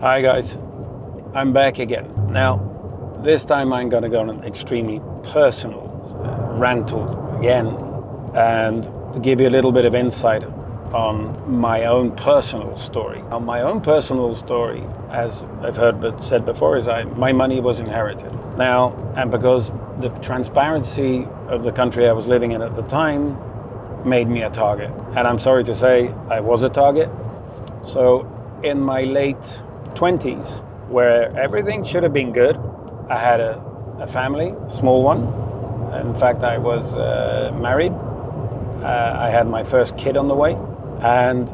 Hi guys, I'm back again. Now, this time I'm going to go on an extremely personal rant again, and to give you a little bit of insight on my own personal story. Now, my own personal story, as I've said before, is my money was inherited. Now, and because the transparency of the country I was living in at the time made me a target. And I'm sorry to say, I was a target. So in my late 20s, where everything should have been good, I had a family, a small one. In fact, I was married. I had my first kid on the way, and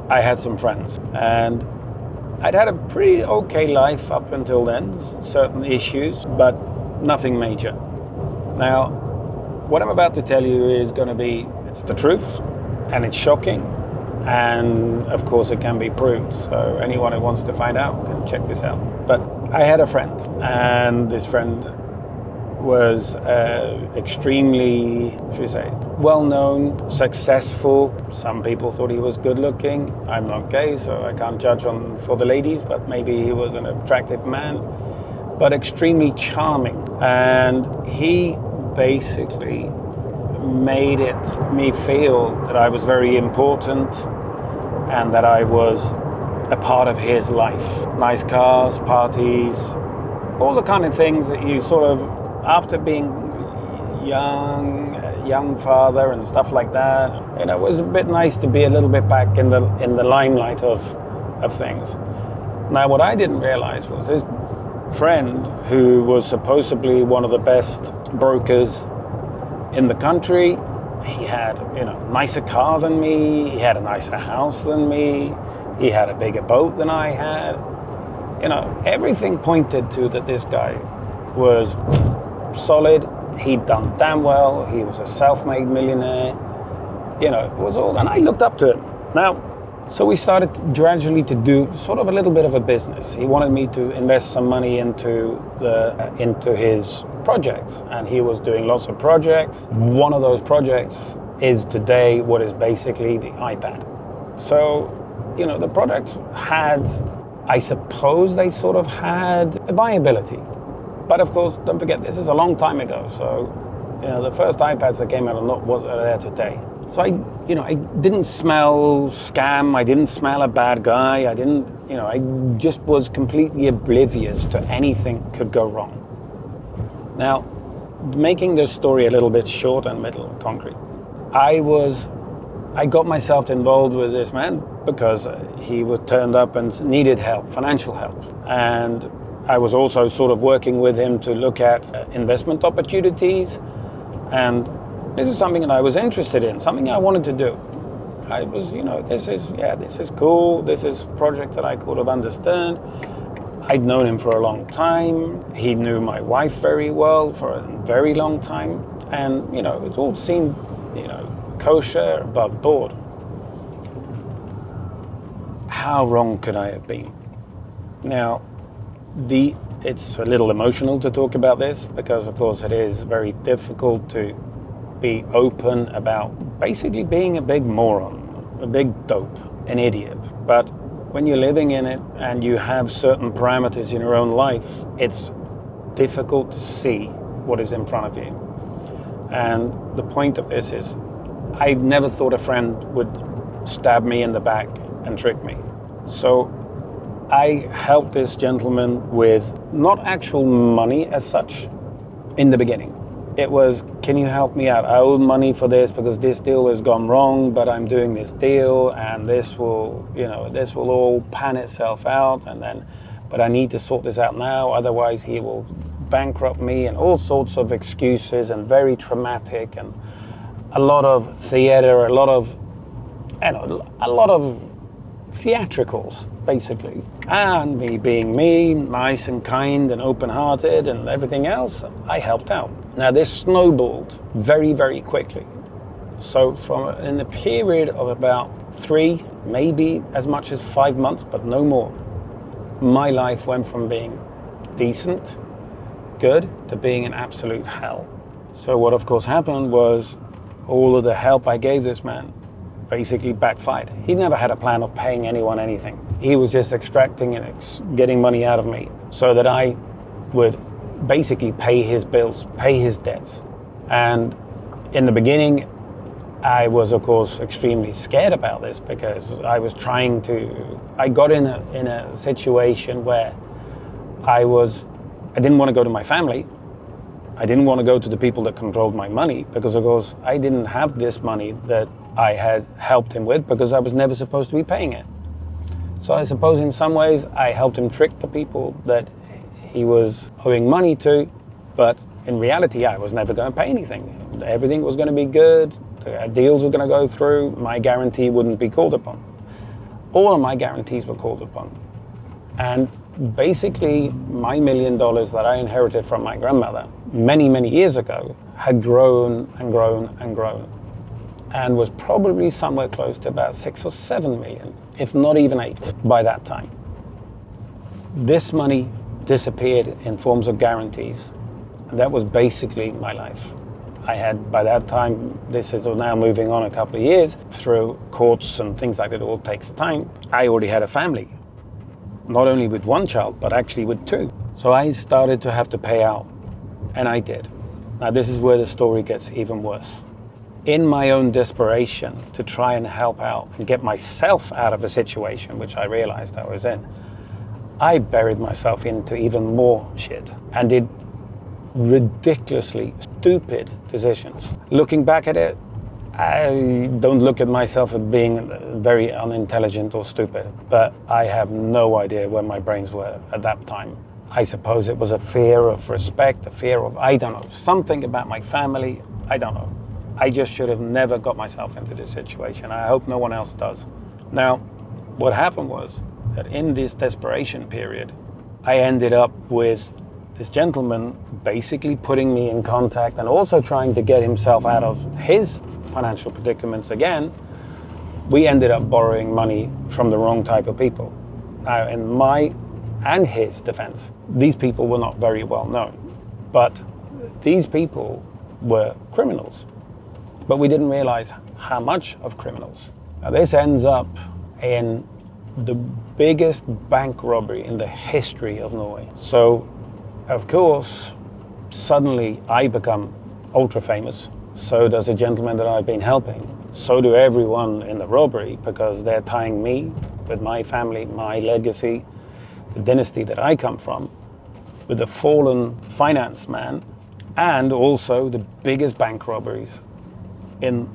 I had some friends. And I'd had a pretty okay life up until then, certain issues, but nothing major. Now, what I'm about to tell you is going to be, it's the truth, and it's shocking. And of course it can be proved, so anyone who wants to find out can check this out. But I had a friend, and this friend was extremely, should we say, well-known, successful. Some people thought he was good-looking. I'm not gay, so I can't judge for the ladies, but maybe he was an attractive man, but extremely charming. And he basically made me feel that I was very important and that I was a part of his life. Nice cars, parties, all the kind of things that you sort of, after being young father and stuff like that, it was a bit nice to be a little bit back in the limelight of things. Now, what I didn't realize was his friend, who was supposedly one of the best brokers in the country, he had, nicer car than me, he had a nicer house than me, he had a bigger boat than I had. Everything pointed to that this guy was solid, he'd done damn well, he was a self-made millionaire, it was all, and I looked up to him. Now, so we started gradually to do sort of a little bit of a business. He wanted me to invest some money into his projects, and he was doing lots of projects. One of those projects is today what is basically the iPad. So, the products had, I suppose they sort of had a viability. But of course, don't forget, this is a long time ago. So, the first iPads that came out are not what are there today. So I didn't smell scam, I didn't smell a bad guy, I just was completely oblivious to anything could go wrong. Now, making this story a little bit short and middle concrete, I got myself involved with this man because he was turned up and needed help, financial help. And I was also sort of working with him to look at investment opportunities, and this is something that I was interested in, something I wanted to do. I was, this is cool. This is a project that I could have understood. I'd known him for a long time. He knew my wife very well for a very long time. And, it all seemed, kosher, above board. How wrong could I have been? Now, it's a little emotional to talk about this because, of course, it is very difficult to be open about basically being a big moron, a big dope, an idiot. But when you're living in it and you have certain parameters in your own life, it's difficult to see what is in front of you. And the point of this is, I never thought a friend would stab me in the back and trick me. So I helped this gentleman with not actual money as such in the beginning. It was, can you help me out? I owe money for this because this deal has gone wrong, but I'm doing this deal and this will all pan itself out, but I need to sort this out now, otherwise he will bankrupt me, and all sorts of excuses, and very traumatic, and a lot of theater, a lot of theatricals, basically. And me being me, nice and kind and open-hearted and everything else, I helped out. Now this snowballed very, very quickly. So in the period of about 3, maybe as much as 5 months, but no more, my life went from being decent, good, to being an absolute hell. So what of course happened was all of the help I gave this man basically backfired. He never had a plan of paying anyone anything. He was just extracting and getting money out of me so that I would basically pay his bills, pay his debts. And in the beginning, I was, of course, extremely scared about this because I got in a situation where I didn't want to go to my family. I didn't want to go to the people that controlled my money because, of course, I didn't have this money that I had helped him with because I was never supposed to be paying it. So I suppose in some ways I helped him trick the people that he was owing money to, but in reality I was never going to pay anything. Everything was going to be good, the deals were going to go through, my guarantee wouldn't be called upon. All of my guarantees were called upon. And basically my $1 million that I inherited from my grandmother many, many years ago had grown and grown and grown, and was probably somewhere close to about 6 or 7 million, if not even 8 by that time. This money disappeared in forms of guarantees, and that was basically my life. I had, by that time, this is now moving on a couple of years, through courts and things like that, it all takes time. I already had a family, not only with one child, but actually with 2. So I started to have to pay out, and I did. Now this is where the story gets even worse. In my own desperation to try and help out and get myself out of a situation which I realized I was in, I buried myself into even more shit and did ridiculously stupid decisions. Looking back at it, I don't look at myself as being very unintelligent or stupid, but I have no idea where my brains were at that time. I suppose it was a fear of respect, a fear of, I don't know, something about my family, I don't know. I just should have never got myself into this situation. I hope no one else does. Now, what happened was that in this desperation period, I ended up with this gentleman basically putting me in contact and also trying to get himself out of his financial predicaments again. We ended up borrowing money from the wrong type of people. Now, in my and his defense, these people were not very well known, but these people were criminals. But we didn't realize how much of criminals. Now this ends up in the biggest bank robbery in the history of Norway. So, of course, suddenly I become ultra famous. So does a gentleman that I've been helping. So do everyone in the robbery, because they're tying me with my family, my legacy, the dynasty that I come from, with the fallen finance man, and also the biggest bank robberies in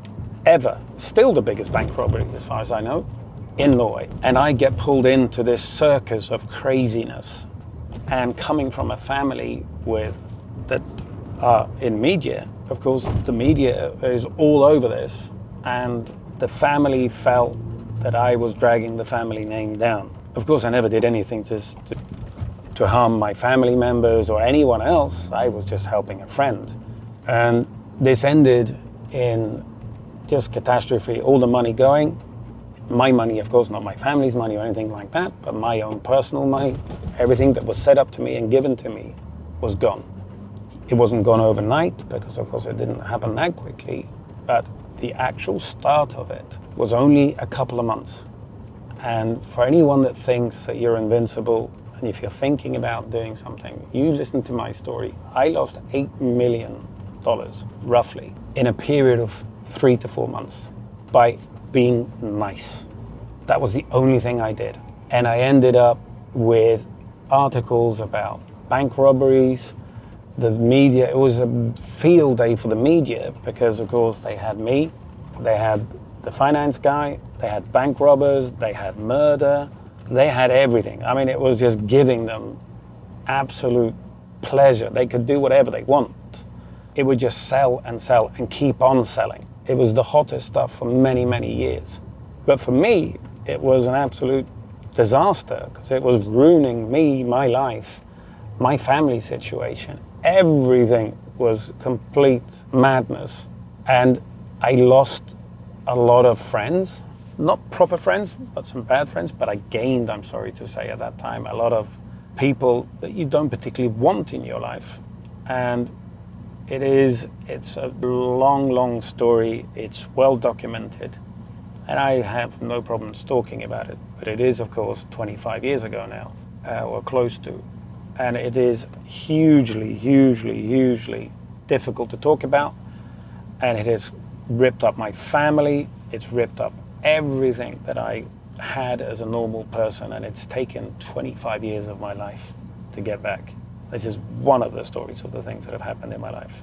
ever, still the biggest bank robbery as far as I know, in Norway. And I get pulled into this circus of craziness. And coming from a family that are in media, of course the media is all over this, and the family felt that I was dragging the family name down. Of course I never did anything to harm my family members or anyone else. I was just helping a friend. And this ended in just catastrophe, all the money going. My money, of course, not my family's money or anything like that, but my own personal money. Everything that was set up to me and given to me was gone. It wasn't gone overnight, because of course it didn't happen that quickly, but the actual start of it was only a couple of months. And for anyone that thinks that you're invincible, and if you're thinking about doing something, you listen to my story. I lost $8 million, roughly, in a period of 3 to 4 months by being nice. That was the only thing I did. And I ended up with articles about bank robberies. The media, it was a field day for the media, because of course they had me, they had the finance guy, they had bank robbers, they had murder, they had everything. I mean, it was just giving them absolute pleasure. They could do whatever they want. It would just sell and keep on selling. It was the hottest stuff for many, many years. But for me, it was an absolute disaster, because it was ruining me, my life, my family situation. Everything was complete madness. And I lost a lot of friends, not proper friends, but some bad friends. But I gained, I'm sorry to say at that time, a lot of people that you don't particularly want in your life. And it's a long, long story. It's well documented. And I have no problems talking about it, but it is, of course, 25 years ago now, or close to. And it is hugely, hugely, hugely difficult to talk about. And it has ripped up my family. It's ripped up everything that I had as a normal person. And it's taken 25 years of my life to get back. This is one of the stories of the things that have happened in my life.